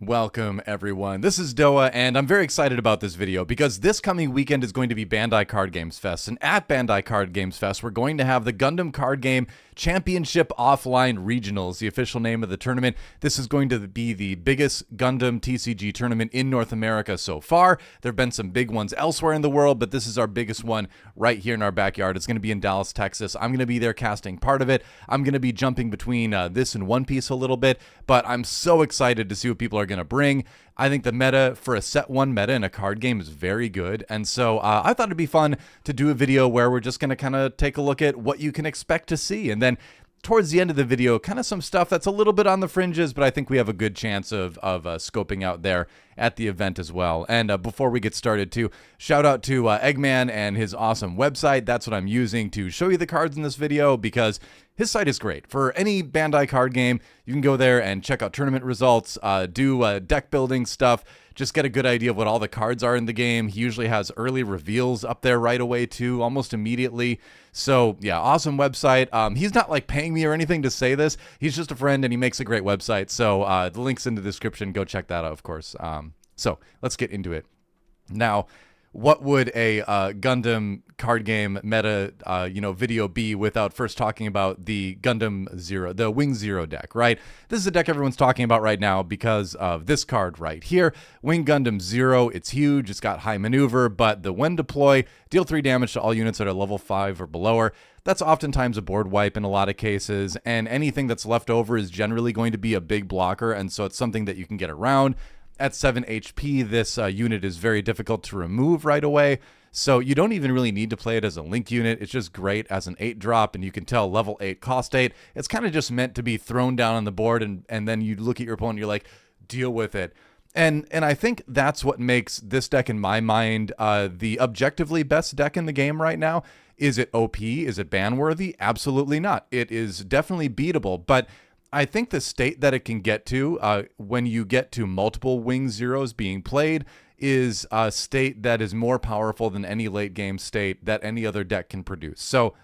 Welcome everyone, this is Doa and I'm very excited about this video because this coming weekend is going to be Bandai Card Games Fest, and at Bandai Card Games Fest we're going to have the Gundam Card Game Championship Offline Regionals, the official name of the tournament. This is going to be the biggest Gundam TCG tournament in North America so far. There have been some big ones elsewhere in the world, but this is our biggest one right here in our backyard. It's going to be in Dallas, Texas. I'm going to be there casting part of it. I'm going to be jumping between this and One Piece a little bit, but I'm so excited to see what people are going to bring. I think the meta for a set one meta in a card game is very good, and so I thought it'd be fun to do a video where we're just going to kind of take a look at what you can expect to see, and then towards the end of the video, kind of some stuff that's a little bit on the fringes, but I think we have a good chance of scoping out there at the event as well. And before we get started too, shout out to Eggman and his awesome website. That's what I'm using to show you the cards in this video because his site is great. For any Bandai card game, you can go there and check out tournament results, do deck building stuff, just get a good idea of what all the cards are in the game. He usually has early reveals up there right away too, almost immediately. So yeah, awesome website. He's not like paying me or anything to say this. He's just a friend and he makes a great website. So the link's in the description. Go check that out, of course. So let's get into it. Now, what would a Gundam card game meta, video be without first talking about the Gundam Zero, the Wing Zero deck, right? This is a deck everyone's talking about right now because of this card right here, Wing Gundam Zero. It's huge, it's got high maneuver, but the when deploy, deal 3 damage to all units that are level 5 or below. That's oftentimes a board wipe in a lot of cases, and anything that's left over is generally going to be a big blocker, and so it's something that you can get around. At 7 HP, this unit is very difficult to remove right away, so you don't even really need to play it as a link unit. It's just great as an 8-drop, and you can tell level 8, cost 8. It's kind of just meant to be thrown down on the board, and then you look at your opponent and you're like, deal with it. And I think that's what makes this deck, in my mind, the objectively best deck in the game right now. Is it OP? Is it ban-worthy? Absolutely not. It is definitely beatable, but I think the state that it can get to when you get to multiple Wing Zeros being played is a state that is more powerful than any late game state that any other deck can produce. So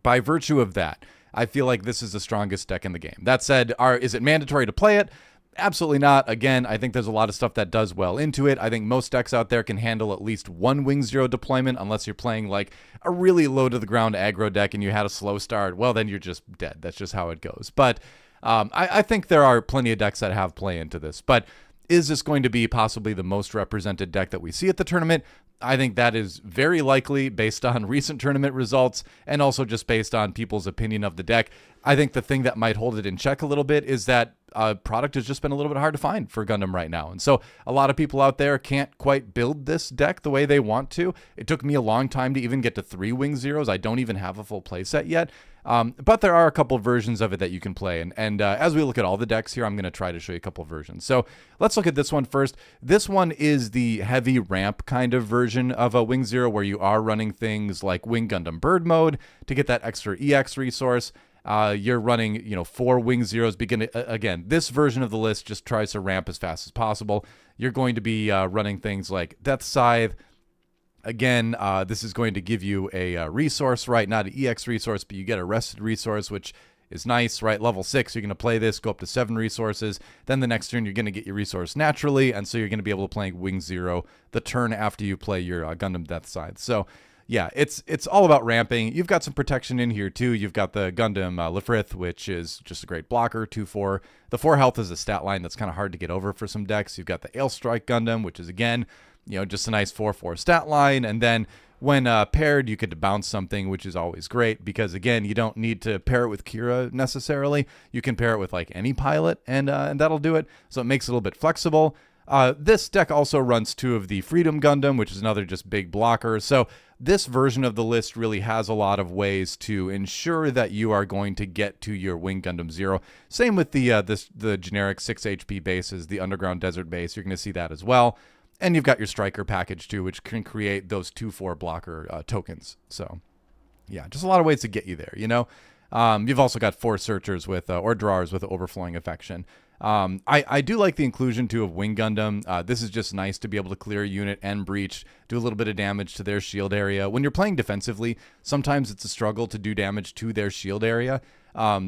by virtue of that, I feel like this is the strongest deck in the game. That said, is it mandatory to play it? Absolutely not. Again, I think there's a lot of stuff that does well into it. I think most decks out there can handle at least one Wing Zero deployment, unless you're playing like a really low to the ground aggro deck and you had a slow start. Well, then you're just dead. That's just how it goes. But I think there are plenty of decks that have play into this. But is this going to be possibly the most represented deck that we see at the tournament? I think that is very likely based on recent tournament results and also just based on people's opinion of the deck. I think the thing that might hold it in check a little bit is that product has just been a little bit hard to find for Gundam right now. And so a lot of people out there can't quite build this deck the way they want to. It took me a long time to even get to 3 Wing Zeros. I don't even have a full playset yet. But there are a couple versions of it that you can play. And as we look at all the decks here, I'm going to try to show you a couple versions. So let's look at this one first. This one is the heavy ramp kind of version of a Wing Zero where you are running things like Wing Gundam Bird Mode to get that extra EX resource. You're running, 4 Wing Zeros. Again, this version of the list just tries to ramp as fast as possible. You're going to be running things like Death Scythe. Again, this is going to give you a resource, right? Not an EX resource, but you get a rested resource, which is nice, right? Level 6, you're going to play this, go up to 7 resources. Then the next turn, you're going to get your resource naturally, and so you're going to be able to play Wing Zero the turn after you play your Gundam Death Scythe. So yeah, it's all about ramping. You've got some protection in here too. You've got the Gundam Lefrith, which is just a great blocker, 2-4. The 4 health is a stat line that's kind of hard to get over for some decks. You've got the Ailstrike Gundam, which is again, just a nice 4-4 stat line. And then when paired, you could bounce something, which is always great because again, you don't need to pair it with Kira necessarily. You can pair it with like any pilot, and that'll do it. So it makes it a little bit flexible. This deck also runs 2 of the Freedom Gundam, which is another just big blocker. So this version of the list really has a lot of ways to ensure that you are going to get to your Wing Gundam Zero. Same with the generic 6 HP bases, the Underground Desert base. You're going to see that as well. And you've got your Striker package too, which can create those 2-4 blocker tokens. So yeah, just a lot of ways to get you there, You've also got 4 searchers with or drawers with overflowing affection. I do like the inclusion too of Wing Gundam. This is just nice to be able to clear a unit and breach, do a little bit of damage to their shield area. When you're playing defensively, sometimes it's a struggle to do damage to their shield area.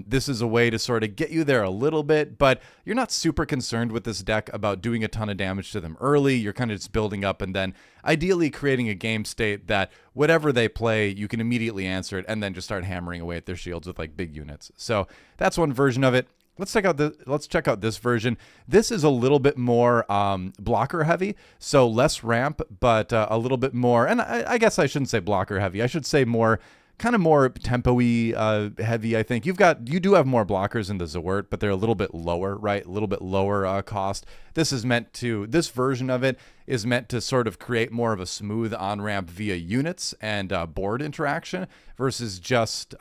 This is a way to sort of get you there a little bit, but you're not super concerned with this deck about doing a ton of damage to them early. You're kind of just building up and then ideally creating a game state that whatever they play, you can immediately answer it and then just start hammering away at their shields with like big units. So that's one version of it. Let's check out this version. This is a little bit more blocker heavy, so less ramp, but a little bit more. And I guess I shouldn't say blocker heavy. I should say more tempo-y heavy. I think you do have more blockers in the Zawert, but they're a little bit lower, right? A little bit lower cost. This version of it is meant to sort of create more of a smooth on-ramp via units and board interaction versus just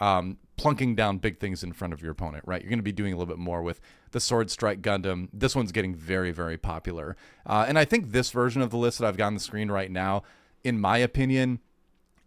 plunking down big things in front of your opponent, right? You're going to be doing a little bit more with the Sword Strike Gundam. This one's getting very, very popular. And I think this version of the list that I've got on the screen right now, in my opinion,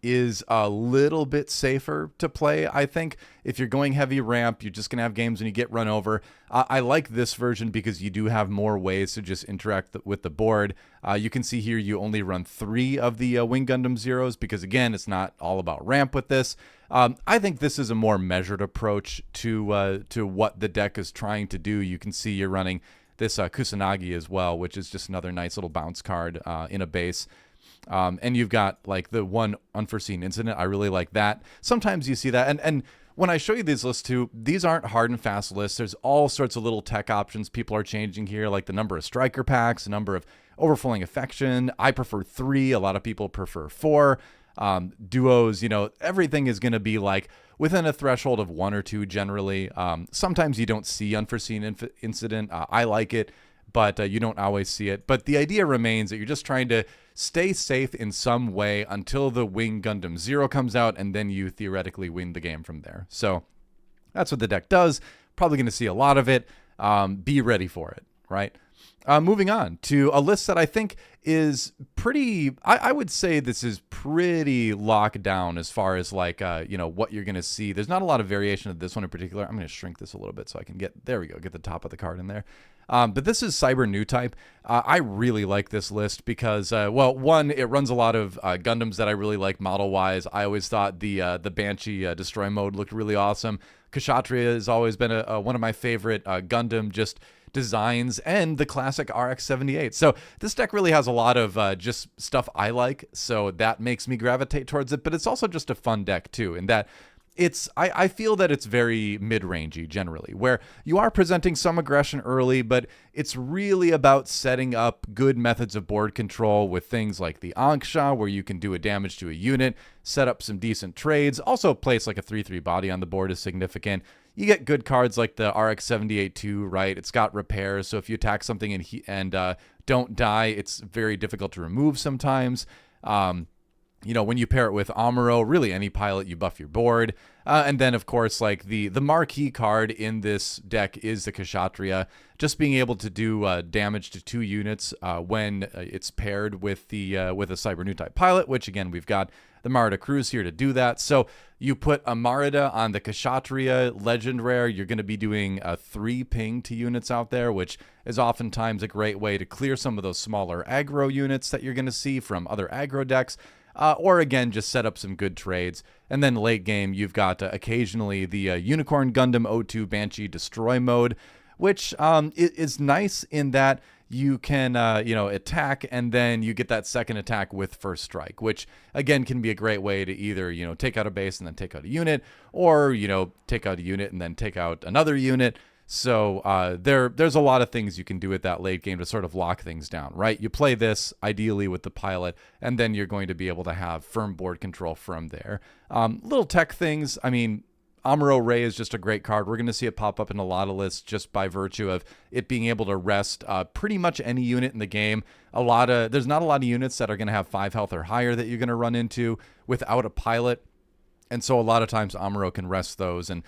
is a little bit safer to play. I think if you're going heavy ramp, you're just going to have games when you get run over. I like this version because you do have more ways to just interact with the board. You can see here you only run 3 of the Wing Gundam Zeros because, again, it's not all about ramp with this. I think this is a more measured approach to what the deck is trying to do. You can see you're running this Kusanagi as well, which is just another nice little bounce card in a base. And you've got like the one unforeseen incident. I really like that. Sometimes you see that. And when I show you these lists too, these aren't hard and fast lists. There's all sorts of little tech options people are changing here, like the number of striker packs, the number of overflowing affection. I prefer 3. A lot of people prefer 4. Duos, everything is going to be like within a threshold of 1 or 2 generally. Sometimes you don't see unforeseen incident. I like it, but you don't always see it. But the idea remains that you're just trying to stay safe in some way until the Wing Gundam Zero comes out, and then you theoretically win the game from there. So that's what the deck does. Probably going to see a lot of it. Be ready for it, right? Moving on to a list that I think is pretty, I would say this is pretty locked down as far as like, what you're going to see. There's not a lot of variation of this one in particular. I'm going to shrink this a little bit so I can get the top of the card in there. But this is Cyber New Type. I really like this list because, one, it runs a lot of Gundams that I really like model-wise. I always thought the Banshee Destroy mode looked really awesome. Kshatriya has always been one of my favorite Gundam just designs, and the classic RX-78. So this deck really has a lot of just stuff I like, so that makes me gravitate towards it. But it's also just a fun deck too, in that I feel that it's very mid-rangey generally, where you are presenting some aggression early, but it's really about setting up good methods of board control with things like the Anksha, where you can do a damage to a unit, set up some decent trades. Also, place like a 3/3 body on the board is significant. You get good cards like the RX-78 too, right? It's got repairs, so if you attack something and don't die, it's very difficult to remove sometimes. When you pair it with Amuro, really any pilot, you buff your board. And then, of course, like the marquee card in this deck is the Kshatriya. Just being able to do damage to 2 units when it's paired with a Cyber New Type pilot, which, again, we've got the Marida Cruz here to do that. So you put a Marida on the Kshatriya Legend Rare, you're going to be doing a 3 ping to units out there, which is oftentimes a great way to clear some of those smaller aggro units that you're going to see from other aggro decks. Or again, just set up some good trades. And then late game, you've got occasionally the Unicorn Gundam O2 Banshee Destroy mode, which is nice in that you can, attack, and then you get that second attack with first strike, which again can be a great way to either, take out a base and then take out a unit, or, take out a unit and then take out another unit. So there's a lot of things you can do at that late game to sort of lock things down, right? You play this ideally with the pilot, and then you're going to be able to have firm board control from there. Little tech things. I mean, Amuro Ray is just a great card. We're going to see it pop up in a lot of lists just by virtue of it being able to rest pretty much any unit in the game. There's not a lot of units that are going to have 5 health or higher that you're going to run into without a pilot. And so a lot of times Amuro can rest those. And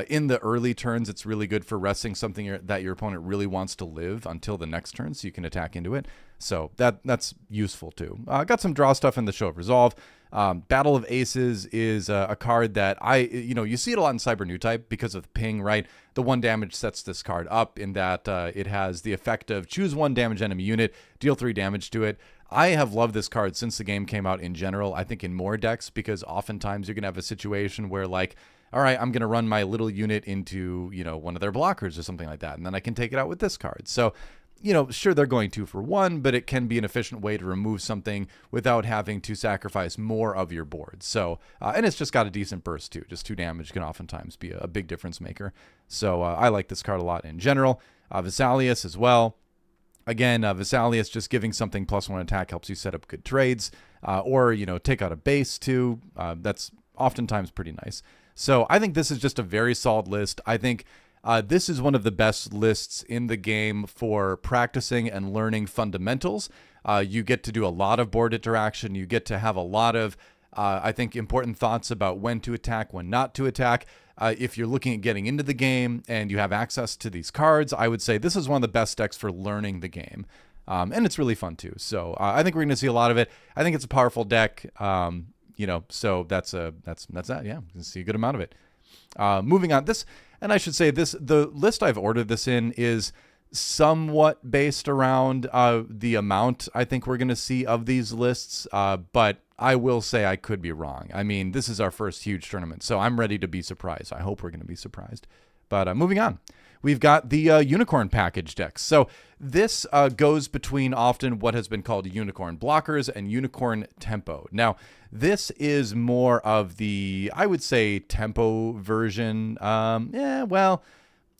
in the early turns, it's really good for resting something that your opponent really wants to live until the next turn, so you can attack into it. So that's useful too. Got some draw stuff in the Show of Resolve. Battle of Aces is a card that you see it a lot in Cyber New Type because of the ping, right? The 1 damage sets this card up in that it has the effect of choose 1 damage enemy unit, deal 3 damage to it. I have loved this card since the game came out in general, I think in more decks, because oftentimes you're going to have a situation where, like, all right, I'm going to run my little unit into, one of their blockers or something like that, and then I can take it out with this card. So, sure, they're going 2-for-1, but it can be an efficient way to remove something without having to sacrifice more of your board. So, and it's just got a decent burst too. Just 2 damage can oftentimes be a big difference maker. So I like this card a lot in general. Vesalius as well. Again, Vesalius just giving something +1 attack helps you set up good trades, or, take out a base too. That's oftentimes pretty nice. So I think this is just a very solid list. I think this is one of the best lists in the game for practicing and learning fundamentals. You get to do a lot of board interaction. You get to have a lot of, I think, important thoughts about when to attack, when not to attack. If you're looking at getting into the game and you have access to these cards, I would say this is one of the best decks for learning the game. And it's really fun too. So I think we're going to see a lot of it. I think it's a powerful deck. So that's that. Yeah, you can see a good amount of it. Moving on, and I should say the list I've ordered this in is somewhat based around the amount I think we're going to see of these lists, but I will say I could be wrong. I mean, this is our first huge tournament, so I'm ready to be surprised. I hope we're going to be surprised. But moving on, we've got the Unicorn package decks. So this goes between often what has been called Unicorn blockers and Unicorn tempo. Now, this is more of the, I would say, tempo version. Well,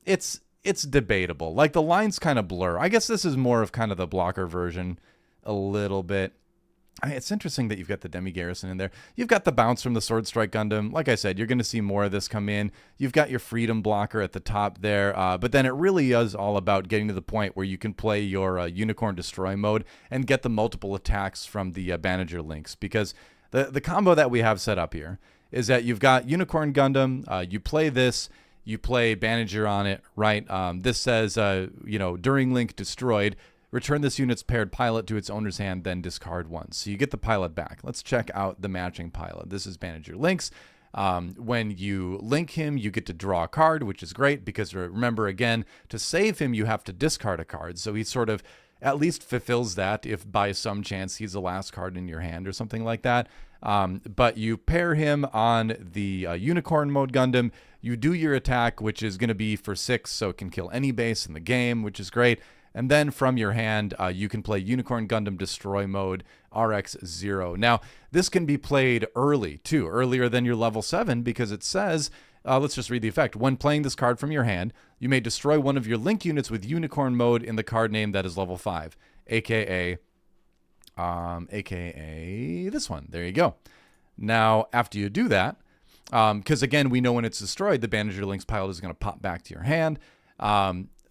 it's debatable. Like, the lines kind of blur. I guess this is more of kind of the blocker version a little bit. It's interesting that you've got the Demi Garrison in there. You've got the bounce from the Sword Strike Gundam. Like I said, you're going to see more of this come in. You've got your freedom blocker at the top there. But then it really is all about getting to the point where you can play your Unicorn Destroy mode and get the multiple attacks from the Bandager links. Because the combo that we have set up here is that you've got Unicorn Gundam. You play this. You play Bandager on it, right? This says, during link destroyed, return this unit's paired pilot to its owner's hand, then discard one. So you get the pilot back. Let's check out the matching pilot. This is Bandager Links. When you link him, you get to draw a card, which is great because remember, again, to save him, you have to discard a card. So he sort of at least fulfills that if by some chance he's the last card in your hand or something like that. But you pair him on the Unicorn mode Gundam. You do your attack, which is going to be for 6, so it can kill any base in the game, which is great. And then from your hand, you can play Unicorn Gundam Destroy mode RX-0. Now, this can be played early, too, earlier than your level 7, because it says, let's just read the effect. When playing this card from your hand, you may destroy one of your link units with Unicorn mode in the card name that is level 5, aka this one. There you go. Now, after you do that, because again, we know when it's destroyed, the Bandager Links pilot is going to pop back to your hand.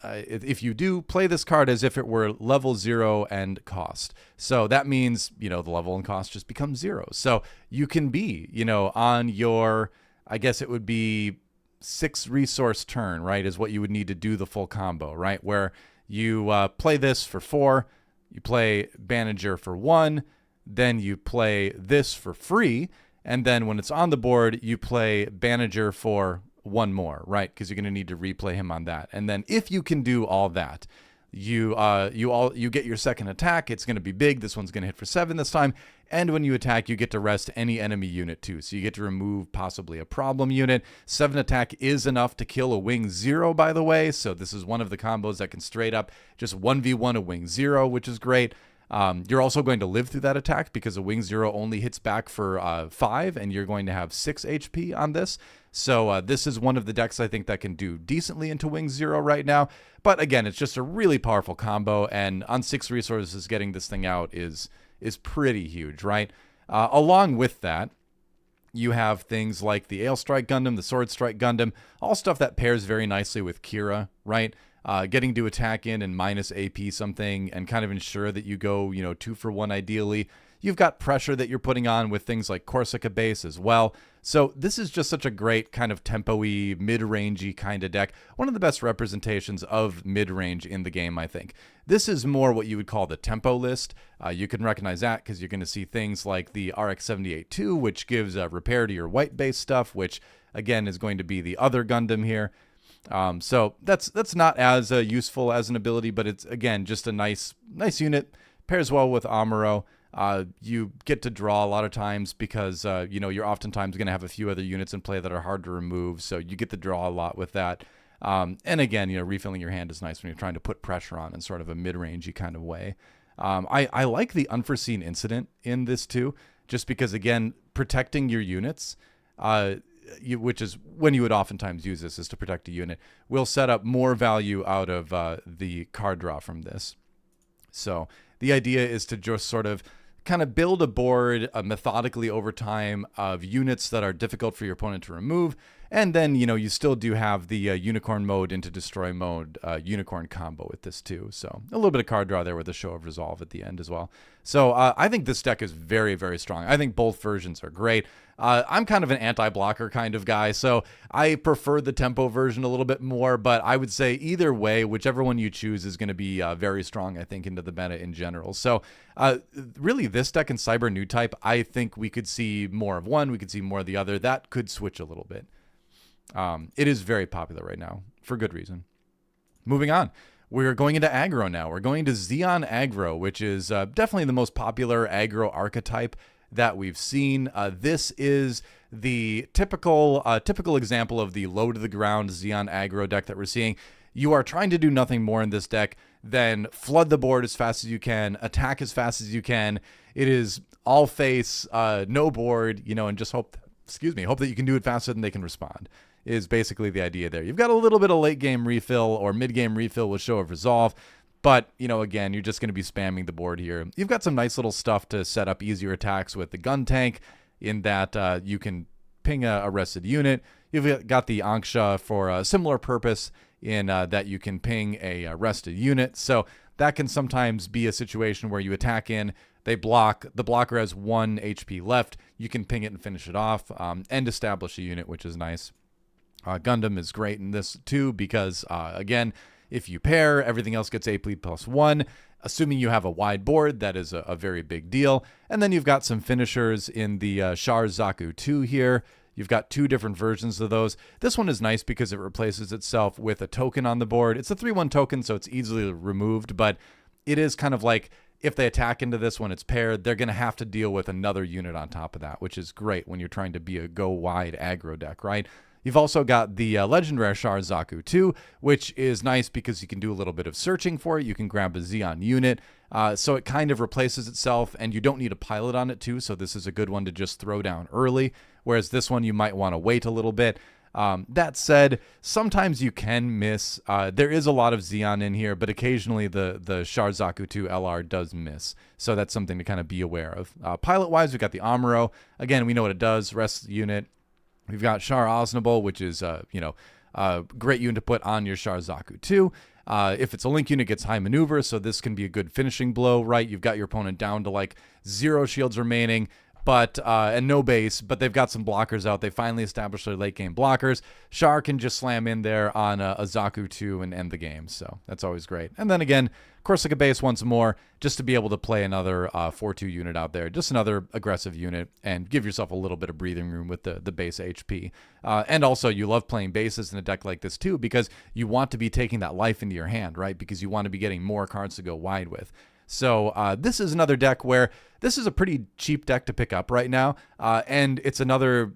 If you do, play this card as if it were level 0 and cost. So that means, the level and cost just becomes 0. So you can be, on your, I guess it would be 6 resource turn, right, is what you would need to do the full combo, right? Where you play this for 4, you play Bandager for 1, then you play this for free, and then when it's on the board, you play Bandager for 1 more, right? Because you're going to need to replay him on that. And then if you can do all that, you get your second attack. It's going to be big. This one's going to hit for 7 this time. And when you attack, you get to rest any enemy unit too. So you get to remove possibly a problem unit. 7 attack is enough to kill a wing 0, by the way. So this is one of the combos that can straight up just 1v1 a wing 0, which is great. You're also going to live through that attack because a wing 0 only hits back for 5, and you're going to have 6 HP on this. So this is one of the decks I think that can do decently into wing 0 right now. But again, it's just a really powerful combo, and on 6 resources, getting this thing out is pretty huge, right? Along with that, you have things like the Ale Strike Gundam, the Sword Strike Gundam, all stuff that pairs very nicely with Kira, right? Getting to attack in and minus AP something and kind of ensure that you go, 2-for-1 ideally. You've got pressure that you're putting on with things like Corsica Base as well. So this is just such a great kind of tempo-y, mid-rangey kind of deck. One of the best representations of mid-range in the game, I think. This is more what you would call the tempo list. You can recognize that because you're going to see things like the RX-78-2, which gives repair to your white base stuff, which, again, is going to be the other Gundam here. So that's not as useful as an ability, but it's, again, just a nice unit. Pairs well with Amuro. You get to draw a lot of times because, you're oftentimes going to have a few other units in play that are hard to remove. So you get to draw a lot with that. And again, refilling your hand is nice when you're trying to put pressure on in sort of a mid-rangey kind of way. I like the unforeseen incident in this too, just because, again, protecting your units, which is when you would oftentimes use this, is to protect a unit, will set up more value out of the card draw from this. So the idea is to just sort of kind of build a board methodically over time of units that are difficult for your opponent to remove. And then, you still do have the unicorn mode into destroy mode unicorn combo with this too. So a little bit of card draw there with a show of resolve at the end as well. So I think this deck is very, very strong. I think both versions are great. I'm kind of an anti-blocker kind of guy, so I prefer the tempo version a little bit more, but I would say either way, whichever one you choose is going to be very strong, I think, into the meta in general. So really, this deck and Cyber New Type, I think we could see more of one, we could see more of the other. That could switch a little bit. It is very popular right now, for good reason. Moving on. We're going into aggro now. We're going to Zeon aggro, which is definitely the most popular aggro archetype that we've seen. This is the typical example of the low to the ground Zeon aggro deck that we're seeing. You are trying to do nothing more in this deck than flood the board as fast as you can, attack as fast as you can. It is all face, no board, and just hope that you can do it faster than they can respond, is basically the idea there. You've got a little bit of late game refill or mid game refill with show of resolve, but, again, you're just going to be spamming the board here. You've got some nice little stuff to set up easier attacks with the gun tank, in that you can ping a rested unit. You've got the Anksha for a similar purpose, in that you can ping a rested unit. So that can sometimes be a situation where you attack in, they block, the blocker has 1 HP left, you can ping it and finish it off, and establish a unit, which is nice. Gundam is great in this too because, again, if you pair, everything else gets AP +1. Assuming you have a wide board, that is a very big deal. And then you've got some finishers in the Char Zaku 2 here. You've got 2 different versions of those. This one is nice because it replaces itself with a token on the board. It's a 3/1 token, so it's easily removed, but it is kind of like, if they attack into this when it's paired, they're going to have to deal with another unit on top of that, which is great when you're trying to be a go-wide aggro deck, right? You've also got the Legend Rare Char Zaku 2, which is nice because you can do a little bit of searching for it. You can grab a Zeon unit, so it kind of replaces itself, and you don't need a pilot on it too, so this is a good one to just throw down early, whereas this one you might want to wait a little bit. That said, sometimes you can miss. There is a lot of Zeon in here, but occasionally the Char Zaku 2 LR does miss, so that's something to kind of be aware of. Pilot-wise, we've got the Amuro. Again, we know what it does, rest unit. We've got Char Osnable, which is, great unit to put on your Char Zaku 2. If it's a link unit, it gets high maneuver, so this can be a good finishing blow, right? You've got your opponent down to like 0 shields remaining, but and no base, but they've got some blockers out. They finally established their late game blockers. Char can just slam in there on a Zaku 2 and end the game, so that's always great. And then again, Corsica base once more, just to be able to play another 4/2 unit out there, just another aggressive unit, and give yourself a little bit of breathing room with the base HP. And also, you love playing bases in a deck like this too, because you want to be taking that life into your hand, right? Because you want to be getting more cards to go wide with. So this is another deck where this is a pretty cheap deck to pick up right now, and it's another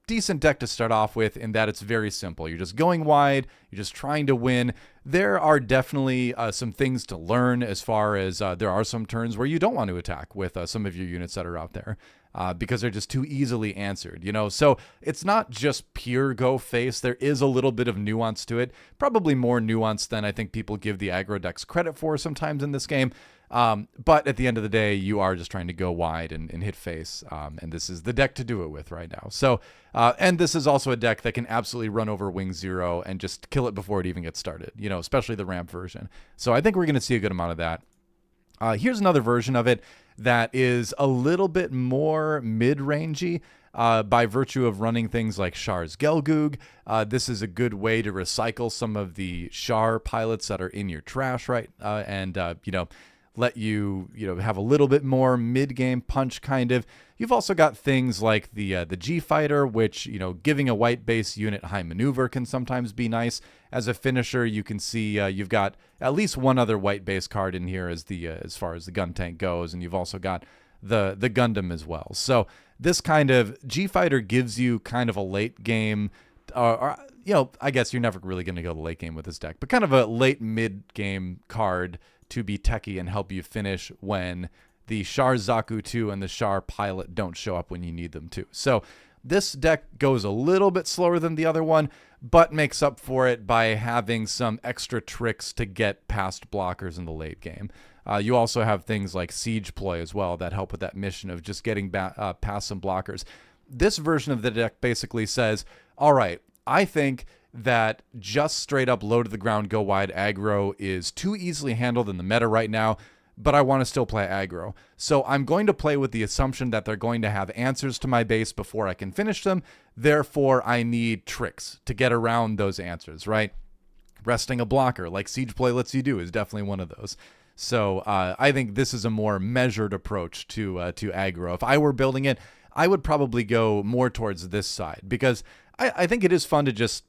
decent deck to start off with in that it's very simple. You're just going wide, you're just trying to win. There are definitely some things to learn as far as there are some turns where you don't want to attack with some of your units that are out there. Because they're just too easily answered, So it's not just pure go face. There is a little bit of nuance to it, probably more nuance than I think people give the aggro decks credit for sometimes in this game. But at the end of the day, you are just trying to go wide and hit face, and this is the deck to do it with right now. So, and this is also a deck that can absolutely run over Wing Zero and just kill it before it even gets started, especially the ramp version. So I think we're going to see a good amount of that. Here's another version of it that is a little bit more mid-rangey by virtue of running things like Char's Gelgoog. This is a good way to recycle some of the Char pilots that are in your trash, right? And let you have a little bit more mid-game punch kind of. You've also got things like the G Fighter, which giving a white base unit high maneuver can sometimes be nice. As a finisher, you can see you've got at least one other white base card in here as far as the gun tank goes, and you've also got the Gundam as well. So this kind of G-Fighter gives you kind of a late game, or I guess you're never really going to go the late game with this deck, but kind of a late mid-game card to be techie and help you finish when the Char Zaku 2 and the Char Pilot don't show up when you need them to. So this deck goes a little bit slower than the other one, but makes up for it by having some extra tricks to get past blockers in the late game. You also have things like Siege Ploy as well that help with that mission of just getting past some blockers. This version of the deck basically says, all right, I think that just straight up low to the ground, go wide aggro is too easily handled in the meta right now, but I want to still play aggro. So I'm going to play with the assumption that they're going to have answers to my base before I can finish them. Therefore, I need tricks to get around those answers, right? Resting a blocker, like Siege Play lets you do, is definitely one of those. So I think this is a more measured approach to aggro. If I were building it, I would probably go more towards this side, because I think it is fun to just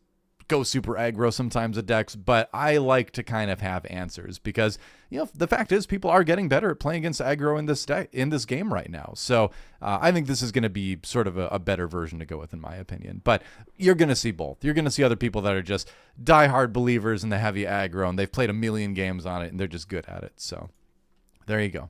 go super aggro sometimes with decks, but I like to kind of have answers, because the fact is people are getting better at playing against aggro in this game right now. So I think this is going to be sort of a better version to go with, in my opinion. But you're going to see both. You're going to see other people that are just diehard believers in the heavy aggro, and they've played a million games on it, and they're just good at it. So there you go.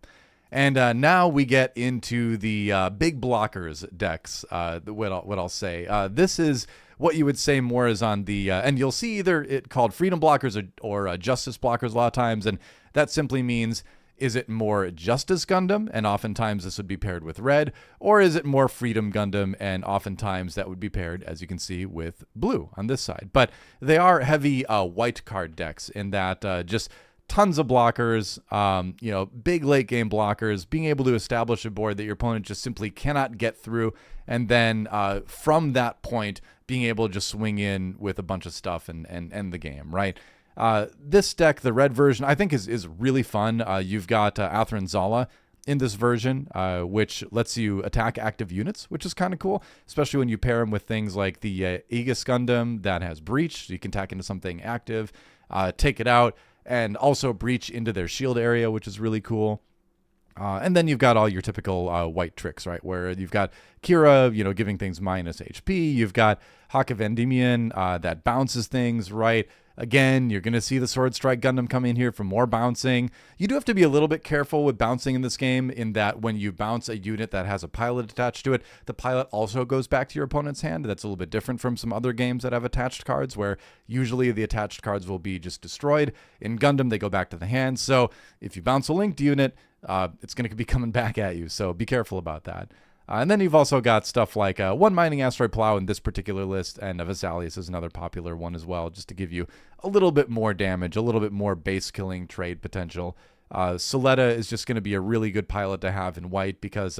And now we get into the big blockers decks, what I'll say. This is what you would say more is on the, and you'll see either it called freedom blockers or justice blockers a lot of times, and that simply means, is it more Justice Gundam, and oftentimes this would be paired with red, or is it more Freedom Gundam, and oftentimes that would be paired, as you can see, with blue on this side. But they are heavy white card decks in that just tons of blockers, big late game blockers, being able to establish a board that your opponent just simply cannot get through, and then from that point, being able to just swing in with a bunch of stuff and end the game, right? This deck, the red version, I think is really fun. You've got Atherin Zala in this version, which lets you attack active units, which is kind of cool, especially when you pair them with things like the Aegis Gundam that has Breach, so you can attack into something active, take it out, and also breach into their shield area, which is really cool. And then you've got all your typical white tricks, right? Where you've got Kira, giving things minus HP. You've got Haka Vendimian that bounces things, right? Again, you're going to see the Sword Strike Gundam come in here for more bouncing. You do have to be a little bit careful with bouncing in this game, in that when you bounce a unit that has a pilot attached to it, the pilot also goes back to your opponent's hand. That's a little bit different from some other games that have attached cards, where usually the attached cards will be just destroyed. In Gundam, they go back to the hand. So if you bounce a linked unit, it's going to be coming back at you. So be careful about that. And then you've also got stuff like one Mining Asteroid Plow in this particular list, and Vesalius is another popular one as well, just to give you a little bit more damage, a little bit more base killing trade potential. Soletta is just going to be a really good pilot to have in white, because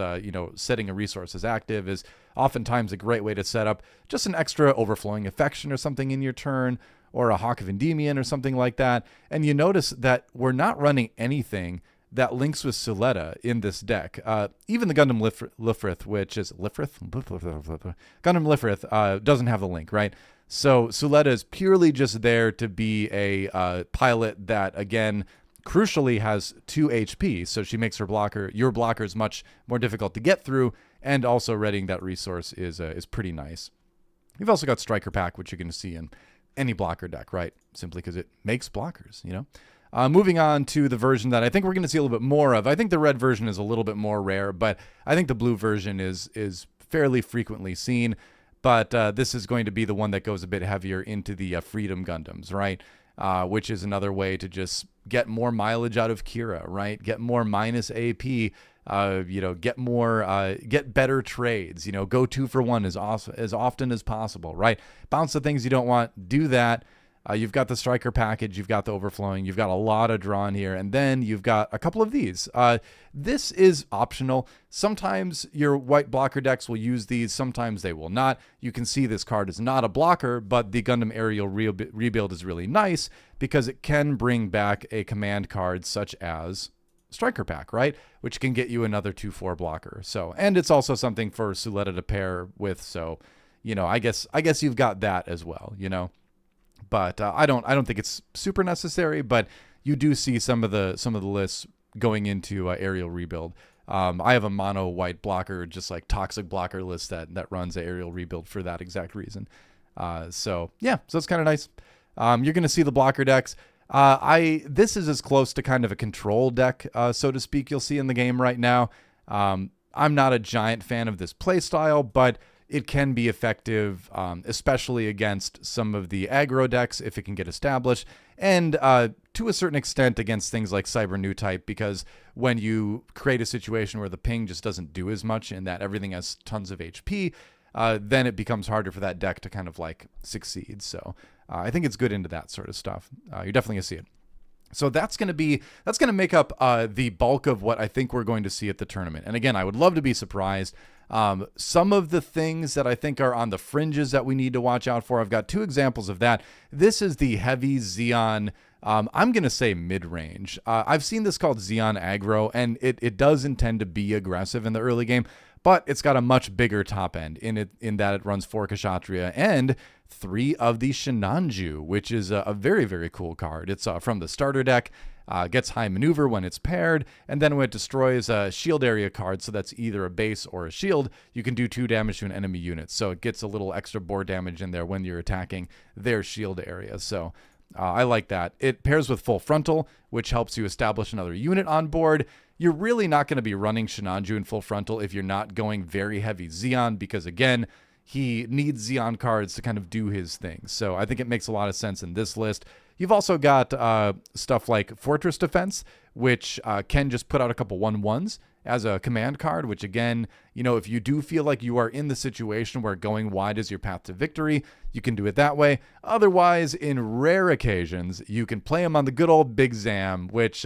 setting a resource as active is oftentimes a great way to set up just an extra overflowing affection or something in your turn, or a Hawk of Endymion or something like that. And you notice that we're not running anything that links with Soletta in this deck. Even the Gundam Lifrith, which is Gundam Lifrith, doesn't have the link, right? So Soletta is purely just there to be a pilot that, again, crucially has 2 HP, so she makes your blockers much more difficult to get through, and also readying that resource is pretty nice. You've also got Striker Pack, which you're going to see in any blocker deck, right? Simply because it makes blockers, Moving on to the version that I think we're going to see a little bit more of. I think the red version is a little bit more rare, but I think the blue version is fairly frequently seen. But this is going to be the one that goes a bit heavier into the Freedom Gundams, right? Which is another way to just get more mileage out of Kira, right? Get more minus AP, get better trades, go 2 for 1 as often as possible, right? Bounce the things you don't want, do that. You've got the Striker package, you've got the overflowing, you've got a lot of drawn here, and then you've got a couple of these. This is optional. Sometimes your white blocker decks will use these, sometimes they will not. You can see this card is not a blocker, but the Gundam Aerial Rebuild is really nice because it can bring back a command card such as Striker Pack, right? Which can get you another 2/4 blocker. So, and it's also something for Soletta to pair with, so, I guess you've got that as well, But I don't think it's super necessary, but you do see some of the lists going into Aerial Rebuild I have a mono white blocker, just like toxic blocker list that runs the aerial rebuild for that exact reason. So it's kind of nice. You're going to see the blocker decks. This is as close to kind of a control deck, so to speak, you'll see in the game right now. I'm not a giant fan of this playstyle, but it can be effective, especially against some of the aggro decks if it can get established, and to a certain extent against things like Cyber New Type, because when you create a situation where the ping just doesn't do as much and that everything has tons of HP, then it becomes harder for that deck to kind of like succeed. So I think it's good into that sort of stuff. You're definitely going to see it. So that's going to make up the bulk of what I think we're going to see at the tournament. And again, I would love to be surprised. Some of the things that I think are on the fringes that we need to watch out for, I've got two examples of that. This is the heavy Zeon. I'm going to say mid-range. I've seen this called Zeon aggro, and it does intend to be aggressive in the early game, but it's got a much bigger top end in that it runs 4 Kshatriya and 3 of the Shinanju, which is a very, very cool card. It's from the starter deck, gets high maneuver when it's paired, and then when it destroys a shield area card, so that's either a base or a shield, you can do 2 damage to an enemy unit. So it gets a little extra board damage in there when you're attacking their shield area. So I like that. It pairs with full frontal, which helps you establish another unit on board. You're really not going to be running Shinanju in full frontal if you're not going very heavy Zeon, because again, he needs Zeon cards to kind of do his thing. So I think it makes a lot of sense in this list. You've also got stuff like Fortress Defense, which can just put out a couple 1/1s as a command card, which again, if you do feel like you are in the situation where going wide is your path to victory, you can do it that way. Otherwise, in rare occasions, you can play him on the good old Big Zam, which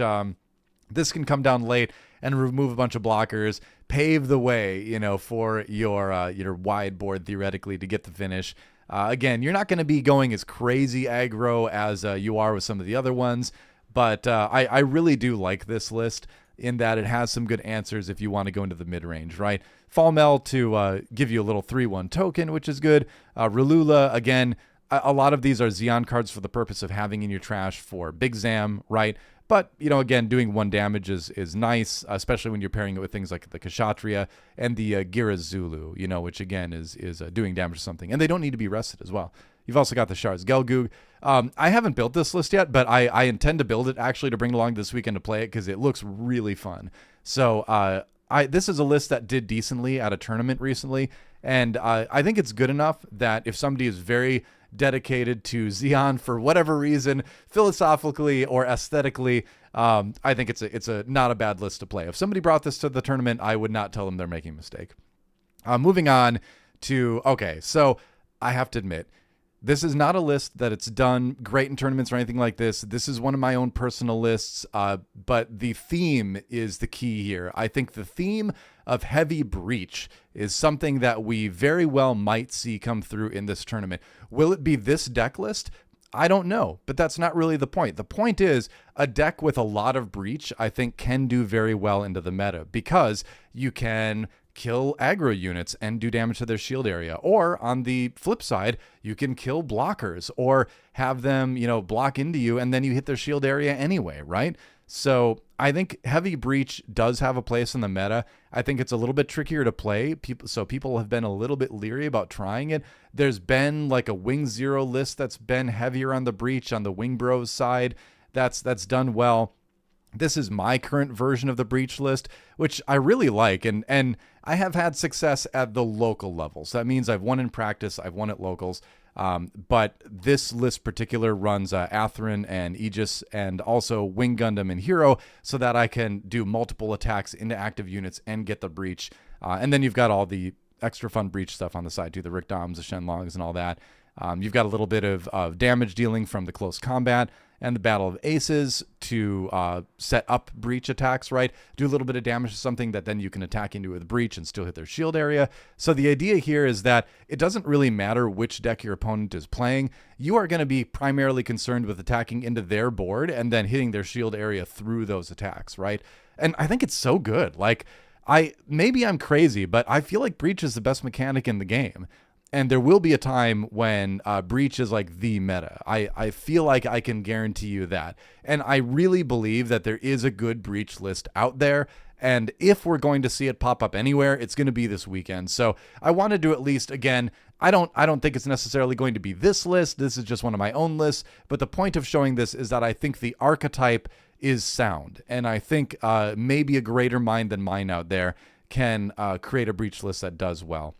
this can come down late and remove a bunch of blockers, pave the way, for your wide board theoretically to get the finish. Again, you're not going to be going as crazy aggro as you are with some of the other ones, but I really do like this list in that it has some good answers if you want to go into the mid-range, right? Falmel to give you a little 3/1 token, which is good. Relula, again, a lot of these are Zeon cards for the purpose of having in your trash for Big Zam, right? But, again, doing 1 damage is nice, especially when you're pairing it with things like the Kshatriya and the Gira Zulu, which, again, is doing damage to something. And they don't need to be rested as well. You've also got the Shards Gelgoog. I haven't built this list yet, but I intend to build it, actually, to bring along this weekend to play it because it looks really fun. So this is a list that did decently at a tournament recently, and I think it's good enough that if somebody is very dedicated to Zeon for whatever reason, philosophically or aesthetically, I think it's a not a bad list to play. If somebody brought this to the tournament, I would not tell them they're making a mistake. Moving on to, okay, so I have to admit, this is not a list that it's done great in tournaments or anything like this. This is one of my own personal lists, but the theme is the key here. I think the theme of heavy breach is something that we very well might see come through in this tournament. Will it be this deck list? I don't know, but that's not really the point. The point is a deck with a lot of breach, I think, can do very well into the meta because you can kill aggro units and do damage to their shield area. Or on the flip side, you can kill blockers or have them, block into you and then you hit their shield area anyway, right? So I think heavy breach does have a place in the meta. I think it's a little bit trickier to play. People have been a little bit leery about trying it. There's been like a Wing Zero list that's been heavier on the breach on the Wing Bros side. That's done well. This is my current version of the breach list, which I really like, and I have had success at the local levels. That means I've won in practice, I've won at locals, but this list particular runs Atherin and Aegis and also Wing Gundam and Hero so that I can do multiple attacks into active units and get the breach. And then you've got all the extra fun breach stuff on the side too, the Rickdoms, the Shenlongs, and all that. You've got a little bit of damage dealing from the close combat and the Battle of Aces to set up breach attacks, right? Do a little bit of damage to something that then you can attack into with breach and still hit their shield area. So the idea here is that it doesn't really matter which deck your opponent is playing. You are going to be primarily concerned with attacking into their board and then hitting their shield area through those attacks, right? And I think it's so good. Like, maybe I'm crazy, but I feel like breach is the best mechanic in the game. And there will be a time when breach is like the meta. I feel like I can guarantee you that. And I really believe that there is a good breach list out there. And if we're going to see it pop up anywhere, it's going to be this weekend. So I wanted to at least, again, I don't think it's necessarily going to be this list. This is just one of my own lists. But the point of showing this is that I think the archetype is sound. And I think maybe a greater mind than mine out there can create a breach list that does well.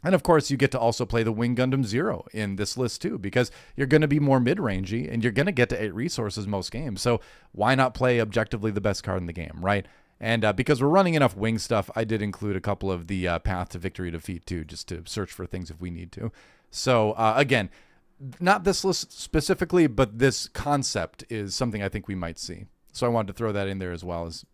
And of course, you get to also play the Wing Gundam Zero in this list too, because you're going to be more mid-rangey and you're going to get to 8 resources most games. So why not play objectively the best card in the game, right? And because we're running enough Wing stuff, I did include a couple of the Path to Victory Defeat too, just to search for things if we need to. So again, not this list specifically, but this concept is something I think we might see. So I wanted to throw that in there as well as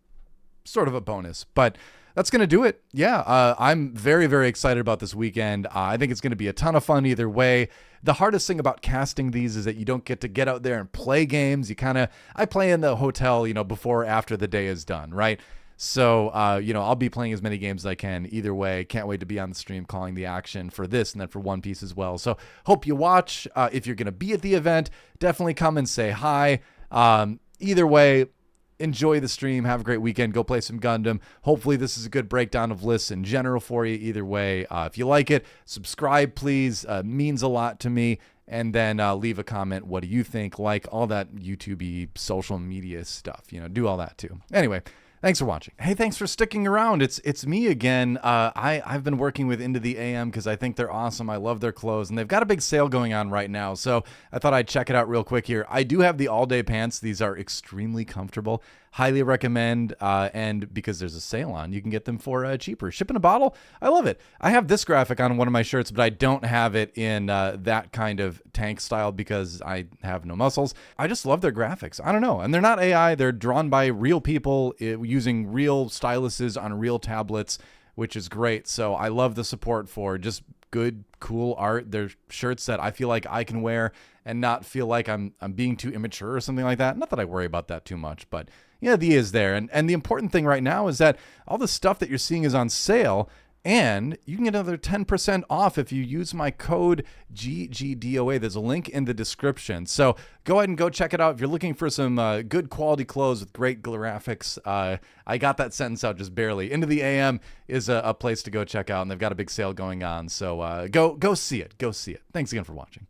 sort of a bonus. But that's going to do it. Yeah, I'm very, very excited about this weekend. I think it's going to be a ton of fun either way. The hardest thing about casting these is that you don't get to get out there and play games. I play in the hotel, before or after the day is done, right? So, I'll be playing as many games as I can either way. Can't wait to be on the stream calling the action for this and then for One Piece as well. So hope you watch. If you're going to be at the event, definitely come and say hi. Either way, enjoy the stream. Have a great weekend. Go play some Gundam. Hopefully this is a good breakdown of lists in general for you. Either way, if you like it, subscribe, please. Means a lot to me. And then leave a comment. What do you think? Like all that YouTube-y social media stuff. Do all that too. Anyway, thanks for watching. Hey, thanks for sticking around. It's me again. I've been working with Into the AM because I think they're awesome. I love their clothes, and they've got a big sale going on right now. So I thought I'd check it out real quick here. I do have the all-day pants. These are extremely comfortable. Highly recommend. And because there's a sale on, you can get them for cheaper. Ship in a bottle. I love it. I have this graphic on one of my shirts, but I don't have it in that kind of tank style because I have no muscles. I just love their graphics. I don't know. And they're not AI. They're drawn by real people using real styluses on real tablets, which is great. So I love the support for just good, cool art. They're shirts that I feel like I can wear and not feel like I'm being too immature or something like that. Not that I worry about that too much, but yeah, the is there. And the important thing right now is that all the stuff that you're seeing is on sale, and you can get another 10% off if you use my code GGDOA. There's a link in the description. So go ahead and go check it out. If you're looking for some good quality clothes with great graphics, I got that sentence out just barely. Into the AM is a place to go check out, and they've got a big sale going on. So go see it. Go see it. Thanks again for watching.